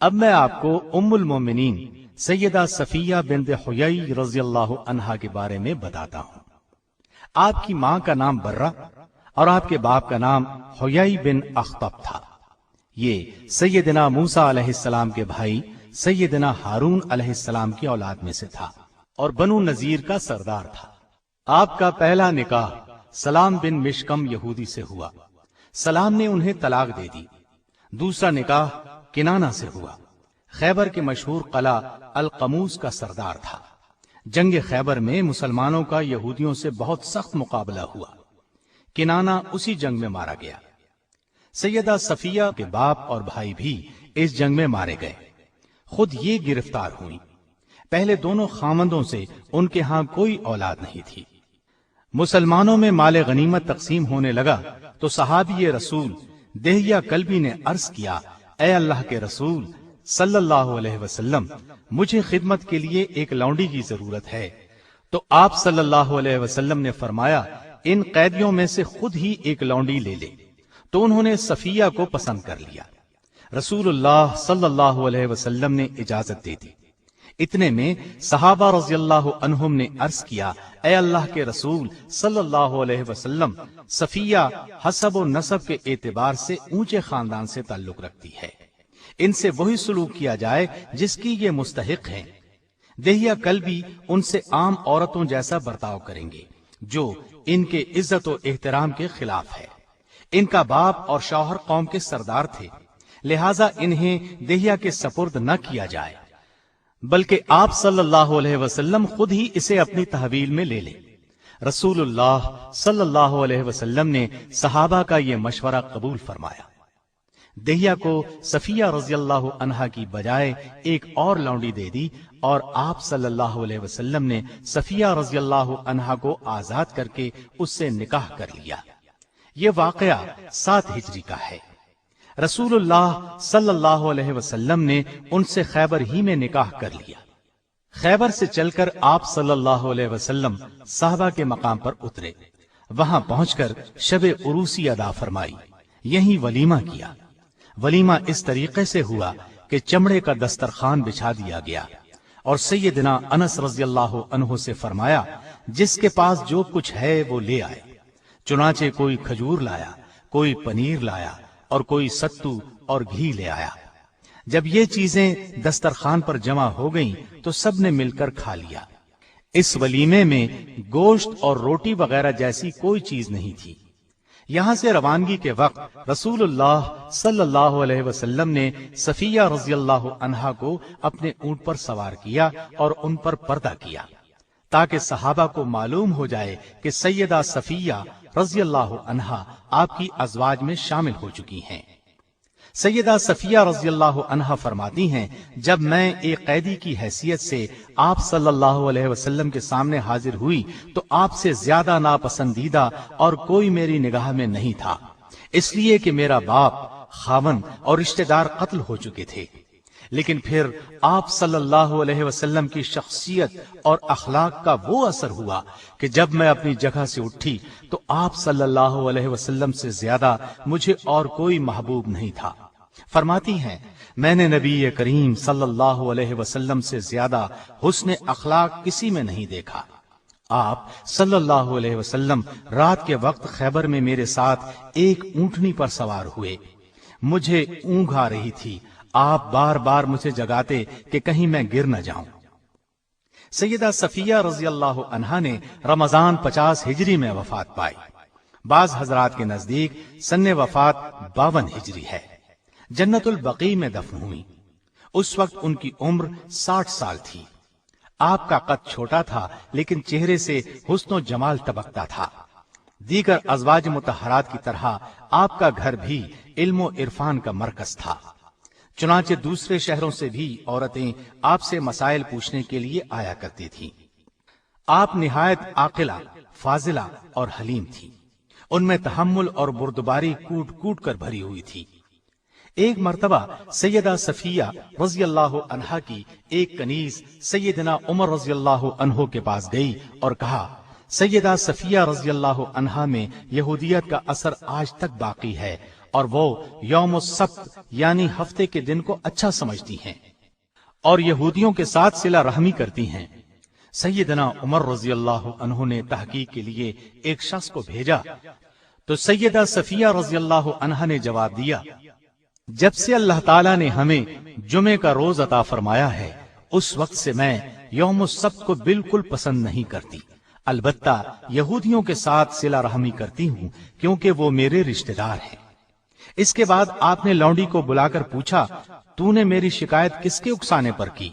اب میں آپ کو ام المومنین سیدہ صفیہ بنت حیی رضی اللہ عنہا کے بارے میں بتاتا ہوں۔ آپ کی ماں کا نام برہ اور آپ کے باپ کا نام حیی بن اخطب تھا۔ یہ سیدنا موسیٰ علیہ السلام کے بھائی سیدنا ہارون علیہ السلام کی اولاد میں سے تھا اور بنو نذیر کا سردار تھا۔ آپ کا پہلا نکاح سلام بن مشکم یہودی سے ہوا۔ سلام نے انہیں طلاق دے دی۔ دوسرا نکاح کنانہ سے ہوا۔ خیبر کے مشہور قلعہ القموس کا سردار تھا۔ جنگ خیبر میں مسلمانوں کا یہودیوں سے بہت سخت مقابلہ ہوا۔ کنانہ اسی جنگ میں مارا گیا۔ سیدہ صفیہ کے باپ اور بھائی بھی اس جنگ میں مارے گئے۔ خود یہ گرفتار ہوئی۔ پہلے دونوں خامندوں سے ان کے ہاں کوئی اولاد نہیں تھی۔ مسلمانوں میں مال غنیمت تقسیم ہونے لگا تو صحابی رسول دہیہ کلبی نے عرض کیا، اے اللہ کے رسول صلی اللہ علیہ وسلم، مجھے خدمت کے لیے ایک لونڈی کی ضرورت ہے۔ تو آپ صلی اللہ علیہ وسلم نے فرمایا، ان قیدیوں میں سے خود ہی ایک لونڈی لے لے۔ تو انہوں نے صفیہ کو پسند کر لیا۔ رسول اللہ صلی اللہ علیہ وسلم نے اجازت دے دی۔ اتنے میں صحابہ رضی اللہ عنہم نے عرض کیا، اے اللہ کے رسول صلی اللہ علیہ وسلم، صفیہ حسب و نسب کے اعتبار سے اونچے خاندان سے تعلق رکھتی ہے، ان سے وہی سلوک کیا جائے جس کی یہ مستحق ہیں۔ دہیہ کلبی ان سے عام عورتوں جیسا برتاؤ کریں گے جو ان کے عزت و احترام کے خلاف ہے۔ ان کا باپ اور شوہر قوم کے سردار تھے، لہٰذا انہیں دہیہ کے سپرد نہ کیا جائے، بلکہ آپ صلی اللہ علیہ وسلم خود ہی اسے اپنی تحویل میں لے لیں۔ رسول اللہ صلی اللہ علیہ وسلم نے صحابہ کا یہ مشورہ قبول فرمایا۔ دہیہ کو صفیہ رضی اللہ عنہا کی بجائے ایک اور لونڈی دے دی اور آپ صلی اللہ علیہ وسلم نے صفیہ رضی اللہ عنہا کو آزاد کر کے اس سے نکاح کر لیا۔ یہ واقعہ 7 ہجری کا ہے۔ رسول اللہ صلی اللہ علیہ وسلم نے ان سے خیبر ہی میں نکاح کر لیا۔ خیبر سے چل کر آپ صلی اللہ علیہ وسلم صحابہ کے مقام پر اترے۔ وہاں پہنچ کر شب عروسی ادا فرمائی، یہیں ولیمہ کیا۔ ولیمہ اس طریقے سے ہوا کہ چمڑے کا دسترخوان بچھا دیا گیا اور سیدنا انس رضی اللہ عنہ سے فرمایا، جس کے پاس جو کچھ ہے وہ لے آئے۔ چنانچہ کوئی کھجور لایا، کوئی پنیر لایا اور کوئی ستو اور گھی لے آیا۔ جب یہ چیزیں دسترخوان پر جمع ہو گئیں تو سب نے مل کر کھا لیا۔ اس ولیمے میں گوشت اور روٹی وغیرہ جیسی کوئی چیز نہیں تھی۔ یہاں سے روانگی کے وقت رسول اللہ صلی اللہ علیہ وسلم نے صفیہ رضی اللہ عنہا کو اپنے اونٹ پر سوار کیا اور ان پر پردہ کیا تاکہ صحابہ کو معلوم ہو جائے کہ سیدہ صفیہ رضی اللہ عنہا آپ کی ازواج میں شامل ہو چکی ہیں۔ سیدہ صفیہ رضی اللہ عنہا فرماتی ہیں، جب میں ایک قیدی کی حیثیت سے آپ صلی اللہ علیہ وسلم کے سامنے حاضر ہوئی تو آپ سے زیادہ ناپسندیدہ اور کوئی میری نگاہ میں نہیں تھا، اس لیے کہ میرا باپ، خاوند اور رشتہ دار قتل ہو چکے تھے۔ لیکن پھر آپ صلی اللہ علیہ وسلم کی شخصیت اور اخلاق کا وہ اثر ہوا کہ جب میں اپنی جگہ سے اٹھی تو آپ صلی اللہ علیہ وسلم سے زیادہ مجھے اور کوئی محبوب نہیں تھا۔ فرماتی ہیں، میں نے نبی کریم صلی اللہ علیہ وسلم سے زیادہ حسن اخلاق کسی میں نہیں دیکھا۔ آپ صلی اللہ علیہ وسلم رات کے وقت خیبر میں میرے ساتھ ایک اونٹنی پر سوار ہوئے۔ مجھے اونگ آ رہی تھی، آپ بار بار مجھے جگاتے کہ کہیں میں گر نہ جاؤں۔ سیدہ صفیہ رضی اللہ عنہا نے رمضان 50 ہجری میں وفات پائی۔ بعض حضرات کے نزدیک سن وفات 52 ہجری ہے۔ جنت البقیع میں دفن ہوئی۔ اس وقت ان کی عمر 60 سال تھی۔ آپ کا قد چھوٹا تھا لیکن چہرے سے حسن و جمال ٹپکتا تھا۔ دیگر ازواج مطہرات کی طرح آپ کا گھر بھی علم و عرفان کا مرکز تھا، چنانچہ دوسرے شہروں سے بھی عورتیں آپ سے مسائل پوچھنے کے لیے آیا کرتی تھیں۔ آپ نہایت عاقلہ، فاضلہ اور حلیم تھی۔ ان میں تحمل اور بردباری کوٹ کوٹ کر بھری ہوئی تھی۔ ایک مرتبہ سیدہ صفیہ رضی اللہ عنہا کی ایک کنیز سیدنا عمر رضی اللہ عنہ کے پاس گئی اور کہا، سیدہ صفیہ رضی اللہ عنہا میں یہودیت کا اثر آج تک باقی ہے اور وہ یوم السبت یعنی ہفتے کے دن کو اچھا سمجھتی ہیں اور یہودیوں کے ساتھ صلہ رحمی کرتی ہیں۔ سیدنا عمر رضی اللہ عنہ نے تحقیق کے لیے ایک شخص کو بھیجا تو سیدہ صفیہ رضی اللہ عنہا نے جواب دیا، جب سے اللہ تعالیٰ نے ہمیں جمعے کا روز عطا فرمایا ہے اس وقت سے میں یوم السبت کو بالکل پسند نہیں کرتی، البتہ یہودیوں کے ساتھ صلہ رحمی کرتی ہوں کیونکہ وہ میرے رشتہ دار ہیں۔ اس کے بعد آپ نے لونڈی کو بلا کر پوچھا، تو نے میری شکایت کس کے اکسانے پر کی؟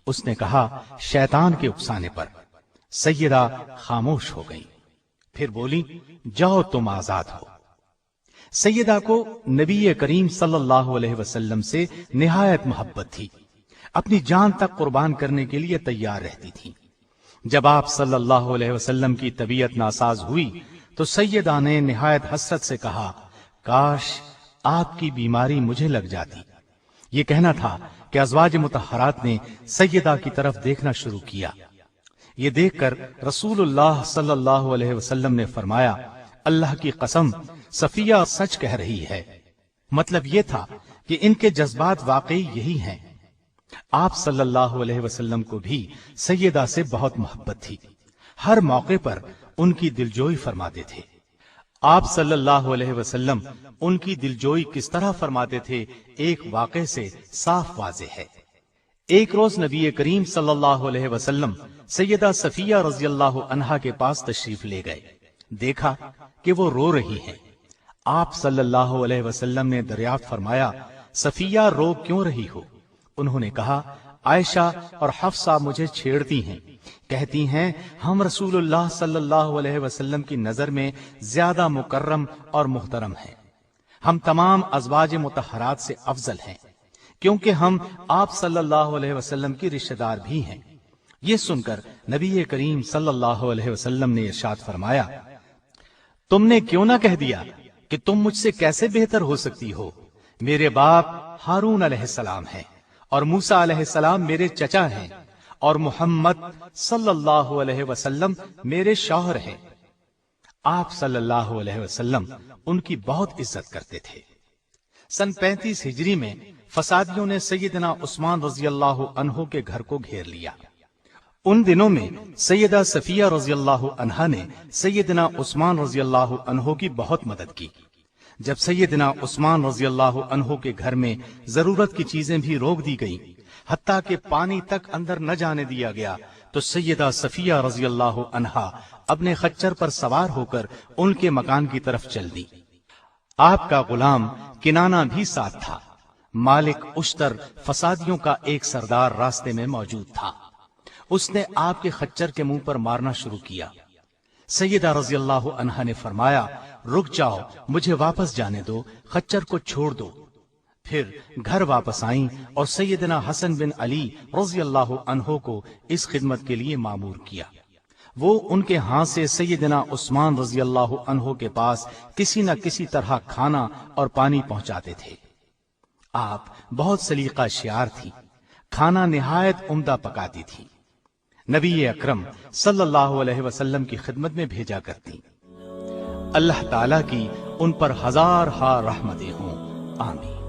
اس نے کہا، شیطان کے اکسانے پر۔ سیدہ خاموش ہو گئی، پھر بولی، جاؤ تم آزاد ہو۔ سیدہ کو نبی کریم صلی اللہ علیہ وسلم سے نہایت محبت تھی، اپنی جان تک قربان کرنے کے لیے تیار رہتی تھی۔ جب آپ صلی اللہ علیہ وسلم کی طبیعت ناساز ہوئی تو سیدہ نے نہایت حسرت سے کہا، کاش آپ کی بیماری مجھے لگ جاتی۔ یہ کہنا تھا کہ ازواج مطہرات نے سیدہ کی طرف دیکھنا شروع کیا۔ یہ دیکھ کر رسول اللہ صلی اللہ علیہ وسلم نے فرمایا، اللہ کی قسم صفیہ سچ کہہ رہی ہے۔ مطلب یہ تھا کہ ان کے جذبات واقعی یہی ہیں۔ آپ صلی اللہ علیہ وسلم کو بھی سیدہ سے بہت محبت تھی، ہر موقع پر ان کی دلجوئی فرماتے تھے۔ آپ صلی اللہ علیہ وسلم ان کی دلجوئی کس طرح فرماتے تھے ایک واقعے سے صاف واضح ہے۔ ایک روز نبی کریم صلی اللہ علیہ وسلم سیدہ صفیہ رضی اللہ عنہا کے پاس تشریف لے گئے، دیکھا کہ وہ رو رہی ہیں۔ آپ صلی اللہ علیہ وسلم نے دریافت فرمایا، صفیہ رو کیوں رہی ہو؟ انہوں نے کہا، عائشہ اور حفصہ مجھے چھیڑتی ہیں، کہتی ہیں ہم رسول اللہ صلی اللہ علیہ وسلم کی نظر میں زیادہ مکرم اور محترم ہیں، ہم تمام ازواج مطہرات سے افضل ہیں کیونکہ ہم آپ صلی اللہ علیہ وسلم کی رشتہ دار بھی ہیں۔ یہ سن کر نبی کریم صلی اللہ علیہ وسلم نے ارشاد فرمایا، تم نے کیوں نہ کہہ دیا کہ تم مجھ سے کیسے بہتر ہو سکتی ہو؟ میرے باپ ہارون علیہ السلام ہیں اور موسیٰ علیہ السلام میرے چچا ہیں اور محمد صلی اللہ علیہ وسلم میرے شوہر ہیں۔ آپ صلی اللہ علیہ وسلم ان کی بہت عزت کرتے تھے۔ سن 35 ہجری میں فسادیوں نے سیدنا عثمان رضی اللہ عنہ کے گھر کو گھیر لیا۔ ان دنوں میں سیدہ صفیہ رضی اللہ عنہا نے سیدنا عثمان رضی اللہ عنہ کی بہت مدد کی۔ جب سیدنا عثمان رضی اللہ عنہ کے گھر میں ضرورت کی چیزیں بھی روک دی گئیں، حتیٰ کہ پانی تک اندر نہ جانے دیا گیا، تو سیدہ صفیہ رضی اللہ عنہا اپنے خچر پر سوار ہو کر ان کے مکان کی طرف چل دی۔ آپ کا غلام کنانہ بھی ساتھ تھا۔ مالک اشتر فسادیوں کا ایک سردار راستے میں موجود تھا، اس نے آپ کے خچر کے منہ پر مارنا شروع کیا۔ سیدہ رضی اللہ عنہا نے فرمایا، رک جاؤ، مجھے واپس جانے دو، خچر کو چھوڑ دو۔ پھر گھر واپس آئیں اور سیدنا حسن بن علی رضی اللہ عنہ کو اس خدمت کے لیے مامور کیا۔ وہ ان کے ہاں سے سیدنا عثمان رضی اللہ عنہ کے پاس کسی نہ کسی طرح کھانا اور پانی پہنچاتے تھے۔ آپ بہت سلیقہ شیار تھی، کھانا نہایت عمدہ پکاتی تھی، نبی اکرم صلی اللہ علیہ وسلم کی خدمت میں بھیجا کرتی۔ اللہ تعالیٰ کی ان پر ہزار ہا رحمتیں ہوں، آمین۔